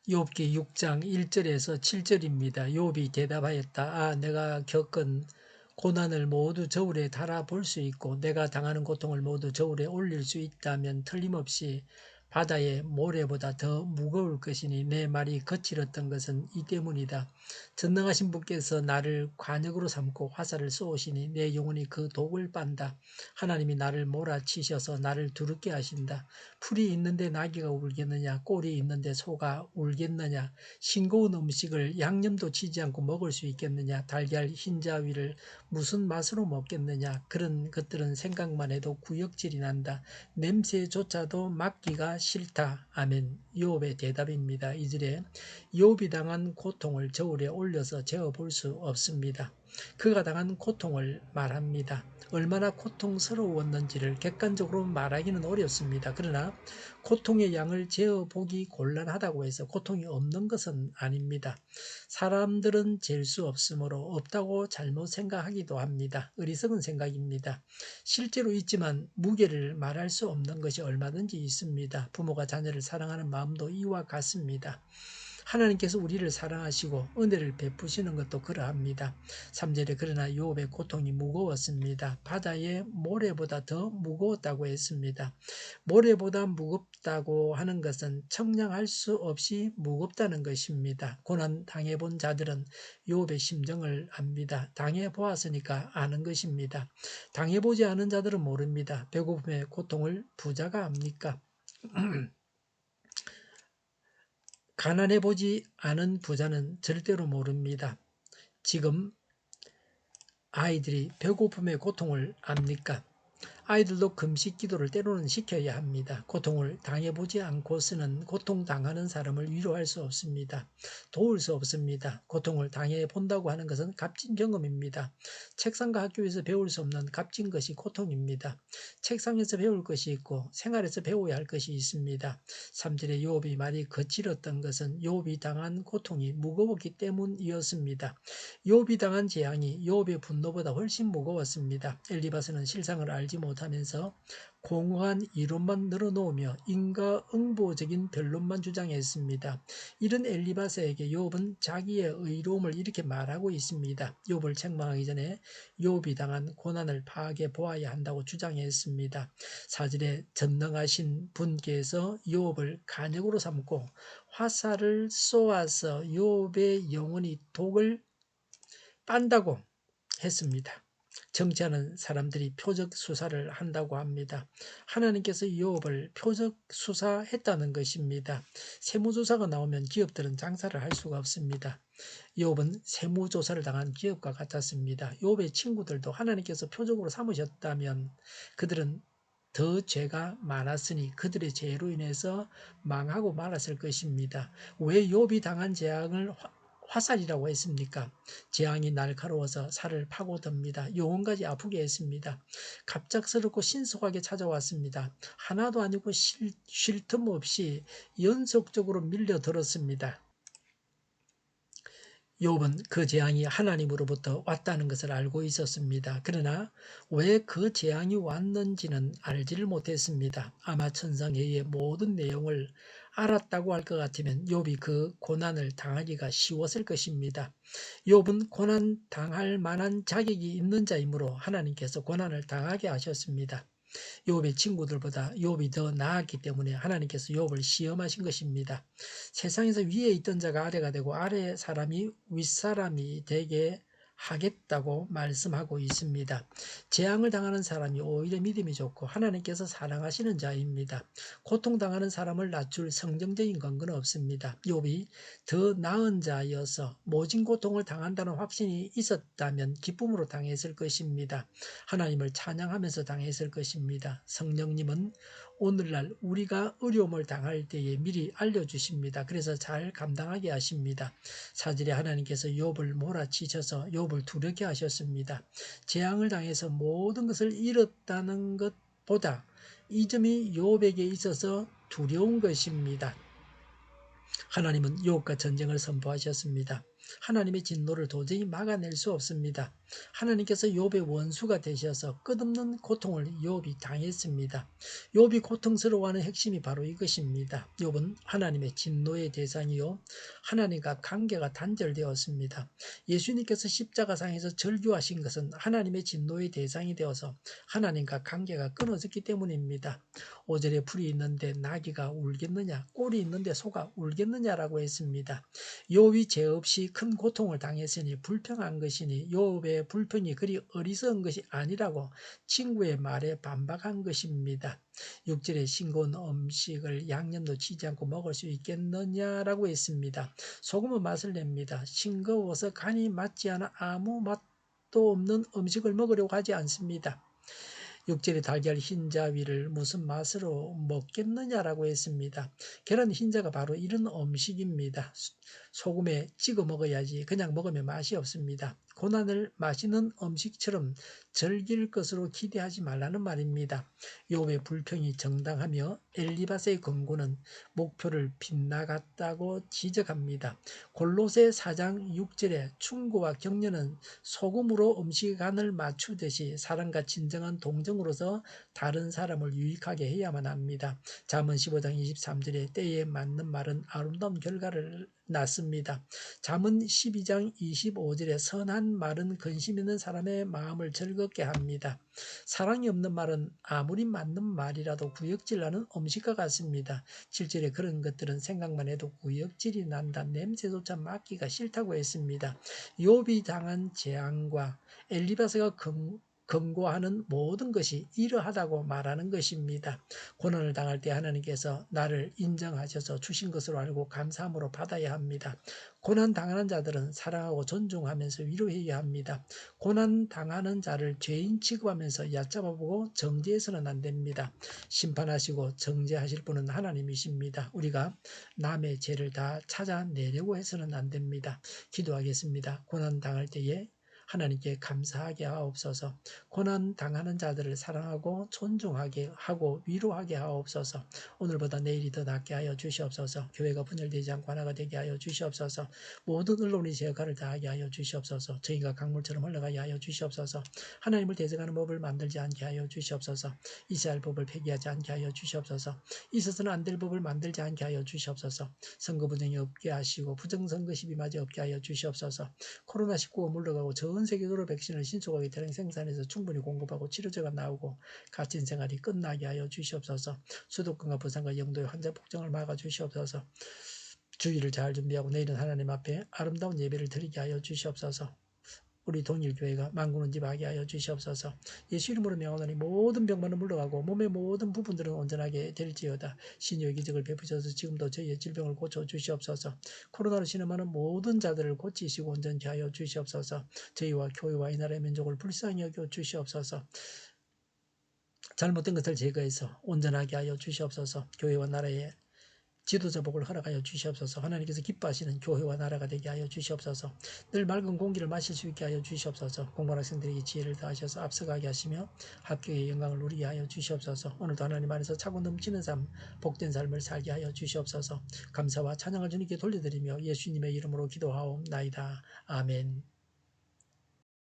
욥기 6장 1절에서 7절입니다. 욥이 대답하였다. 내가 겪은 고난을 모두 저울에 달아 볼 수 있고 내가 당하는 고통을 모두 저울에 올릴 수 있다면 틀림없이 바다의 모래보다 더 무거울 것이니 내 말이 거칠었던 것은 이 때문이다. 전능하신 분께서 나를 관역으로 삼고 화살을 쏘시니 내 영혼이 그 독을 빤다. 하나님이 나를 몰아치셔서 나를 두렵게 하신다. 풀이 있는데 나귀가 울겠느냐, 꼴이 있는데 소가 울겠느냐, 싱거운 음식을 양념도 치지 않고 먹을 수 있겠느냐, 달걀 흰자 위를 무슨 맛으로 먹겠느냐. 그런 것들은 생각만 해도 구역질이 난다. 냄새조차도 맡기가 싫다. 아멘. 욥의 대답입니다. 2절에 욥이 당한 고통을 저울에 올려서 재어볼 수 없습니다. 그가 당한 고통을 말합니다. 얼마나 고통스러웠는지를 객관적으로 말하기는 어렵습니다. 그러나 고통의 양을 재어보기 곤란하다고 해서 고통이 없는 것은 아닙니다. 사람들은 잴 수 없으므로 없다고 잘못 생각하기도 합니다. 어리석은 생각입니다. 실제로 있지만 무게를 말할 수 없는 것이 얼마든지 있습니다. 부모가 자녀를 사랑하는 마음도 이와 같습니다. 하나님께서 우리를 사랑하시고 은혜를 베푸시는 것도 그러합니다. 3절에 그러나 욥의 고통이 무거웠습니다. 바다의 모래보다 더 무거웠다고 했습니다. 모래보다 무겁다고 하는 것은 청량할 수 없이 무겁다는 것입니다. 고난 당해본 자들은 욥의 심정을 압니다. 당해보았으니까 아는 것입니다. 당해보지 않은 자들은 모릅니다. 배고픔의 고통을 부자가 압니까? 가난해보지 않은 부자는 절대로 모릅니다. 지금 아이들이 배고픔의 고통을 압니까? 아이들도 금식 기도를 때로는 시켜야 합니다. 고통을 당해보지 않고서는 고통당하는 사람을 위로할 수 없습니다. 도울 수 없습니다. 고통을 당해본다고 하는 것은 값진 경험입니다. 책상과 학교에서 배울 수 없는 값진 것이 고통입니다. 책상에서 배울 것이 있고 생활에서 배워야 할 것이 있습니다. 3절에 욥이 말이 거칠었던 것은 욥이 당한 고통이 무거웠기 때문이었습니다. 욥이 당한 재앙이 욥의 분노보다 훨씬 무거웠습니다. 엘리바스는 실상을 알지 못하면서 공허한 이론만 늘어놓으며 인과응보적인 변론만 주장했습니다. 이런 엘리바스에게 욥은 자기의 의로움을 이렇게 말하고 있습니다. 욥을 책망하기 전에 욥이 당한 고난을 파악해 보아야 한다고 주장했습니다. 4절에 전능하신 분께서 욥을 간역으로 삼고 화살을 쏘아서 욥의 영혼이 독을 빤다고 했습니다. 정치하는 사람들이 표적 수사를 한다고 합니다. 하나님께서 욥을 표적 수사했다는 것입니다. 세무조사가 나오면 기업들은 장사를 할 수가 없습니다. 욥은 세무조사를 당한 기업과 같았습니다. 욥의 친구들도 하나님께서 표적으로 삼으셨다면 그들은 더 죄가 많았으니 그들의 죄로 인해서 망하고 말았을 것입니다. 왜 욥이 당한 재앙을 화살이라고 했습니까? 재앙이 날카로워서 살을 파고듭니다. 영혼까지 아프게 했습니다. 갑작스럽고 신속하게 찾아왔습니다. 하나도 아니고 쉴 틈 없이 연속적으로 밀려들었습니다. 욥은 그 재앙이 하나님으로부터 왔다는 것을 알고 있었습니다. 그러나 왜 그 재앙이 왔는지는 알지를 못했습니다. 아마 천상의 모든 내용을 알았다고 할 것 같으면 욥이 그 고난을 당하기가 쉬웠을 것입니다. 욥은 고난 당할 만한 자격이 있는 자이므로 하나님께서 고난을 당하게 하셨습니다. 욥의 친구들보다 욥이 더 나았기 때문에 하나님께서 욥을 시험하신 것입니다. 세상에서 위에 있던 자가 아래가 되고 아래 사람이 윗사람이 되게 하겠다고 말씀하고 있습니다. 재앙을 당하는 사람이 오히려 믿음이 좋고 하나님께서 사랑하시는 자입니다. 고통당하는 사람을 낮출 성경적인 근거는 없습니다. 욥이 더 나은 자여서 모진 고통을 당한다는 확신이 있었다면 기쁨으로 당했을 것입니다. 하나님을 찬양하면서 당했을 것입니다. 성령님은 오늘날 우리가 어려움을 당할 때에 미리 알려주십니다. 그래서 잘 감당하게 하십니다. 4절에 하나님께서 욥을 몰아치셔서 욥을 두렵게 하셨습니다. 재앙을 당해서 모든 것을 잃었다는 것보다 이 점이 욥에게 있어서 두려운 것입니다. 하나님은 욥과 전쟁을 선포하셨습니다. 하나님의 진노를 도저히 막아낼 수 없습니다. 하나님께서 욥의 원수가 되셔서 끝없는 고통을 욥이 당했습니다. 욥이 고통스러워하는 핵심이 바로 이것입니다. 욥은 하나님의 진노의 대상이요, 하나님과 관계가 단절되었습니다. 예수님께서 십자가상에서 절규하신 것은 하나님의 진노의 대상이 되어서 하나님과 관계가 끊어졌기 때문입니다. 5절에 풀이 있는데 나귀가 울겠느냐, 꼴이 있는데 소가 울겠느냐라고 했습니다. 욥이 죄 없이 큰 고통을 당했으니 불평한 것이니 욥의 불평이 그리 어리석은 것이 아니라고 친구의 말에 반박한 것입니다. 6절에 싱거운 음식을 양념도 치지 않고 먹을 수 있겠느냐라고 했습니다. 소금은 맛을 냅니다. 싱거워서 간이 맞지 않아 아무 맛도 없는 음식을 먹으려고 하지 않습니다. 6절에 달걀 흰자위를 무슨 맛으로 먹겠느냐라고 했습니다. 계란 흰자가 바로 이런 음식입니다. 소금에 찍어 먹어야지 그냥 먹으면 맛이 없습니다. 고난을 맛있는 음식처럼 즐길 것으로 기대하지 말라는 말입니다. 욥의 불평이 정당하며 엘리바스의 권고는 목표를 빗나갔다고 지적합니다. 골로새 4장 6절에 충고와 격려는 소금으로 음식의 간을 맞추듯이 사랑과 진정한 동정으로서 다른 사람을 유익하게 해야만 합니다. 잠언 15장 23절에 때에 맞는 말은 아름다운 결과를 낳습니다. 잠언 12장 25절에 선한 말은 근심 있는 사람의 마음을 즐겁게 합니다. 사랑이 없는 말은 아무리 맞는 말이라도 구역질나는 음식과 같습니다. 7절에 그런 것들은 생각만 해도 구역질이 난다. 냄새조차 맡기가 싫다고 했습니다. 욥이 당한 재앙과 엘리바스가 권고하는 모든 것이 이러하다고 말하는 것입니다. 고난을 당할 때 하나님께서 나를 인정하셔서 주신 것으로 알고 감사함으로 받아야 합니다. 고난 당하는 자들은 사랑하고 존중하면서 위로해야 합니다. 고난 당하는 자를 죄인 취급하면서 얕잡아보고 정죄해서는 안 됩니다. 심판하시고 정죄하실 분은 하나님이십니다. 우리가 남의 죄를 다 찾아내려고 해서는 안 됩니다. 기도하겠습니다. 고난 당할 때에 하나님께 감사하게 하옵소서. 고난 당하는 자들을 사랑하고 존중하게 하고 위로하게 하옵소서. 오늘보다 내일이 더 낫게 하여 주시옵소서. 교회가 분열되지 않고 하나가 되게 하여 주시옵소서. 모든 언론이 제 역할을 다하게 하여 주시옵소서. 저희가 강물처럼 흘러가게 하여 주시옵소서. 하나님을 대적하는 법을 만들지 않게 하여 주시옵소서. 이스라엘 법을 폐기하지 않게 하여 주시옵소서. 있어서는 안 될 법을 만들지 않게 하여 주시옵소서. 선거 분쟁이 없게 하시고 부정선거 시비맞이 없게 하여 주시옵소서. 코로나19가 물러가고 전 세계적으로 백신을 신속하게 대량 생산해서 충분히 공급하고 치료제가 나오고 갇힌 생활이 끝나게 하여 주시옵소서. 수도권과 부산과 영도의 환자 폭정을 막아 주시옵소서. 주일을 잘 준비하고 내일은 하나님 앞에 아름다운 예배를 드리게 하여 주시옵소서. 우리 동일교회가 만군은 집하게 하여 주시옵소서. 예수 이름으로 명하노니 모든 병만은 물러가고 몸의 모든 부분들은 온전하게 될지어다. 신유의 기적을 베푸셔서 지금도 저희의 질병을 고쳐 주시옵소서. 코로나로 신음하는 모든 자들을 고치시고 온전케 하여 주시옵소서. 저희와 교회와 이 나라의 민족을 불쌍히 여겨 주시옵소서. 잘못된 것을 제거해서 온전하게 하여 주시옵소서. 교회와 나라의 지도자 복을 허락하여 주시옵소서. 하나님께서 기뻐하시는 교회와 나라가 되게 하여 주시옵소서. 늘 맑은 공기를 마실 수 있게 하여 주시옵소서. 공부하는 학생들에게 지혜를 더하셔서 앞서가게 하시며 합격의 영광을 누리게 하여 주시옵소서. 오늘도 하나님 안에서 차고 넘치는 삶, 복된 삶을 살게 하여 주시옵소서. 감사와 찬양을 주님께 돌려드리며 예수님의 이름으로 기도하옵나이다. 아멘.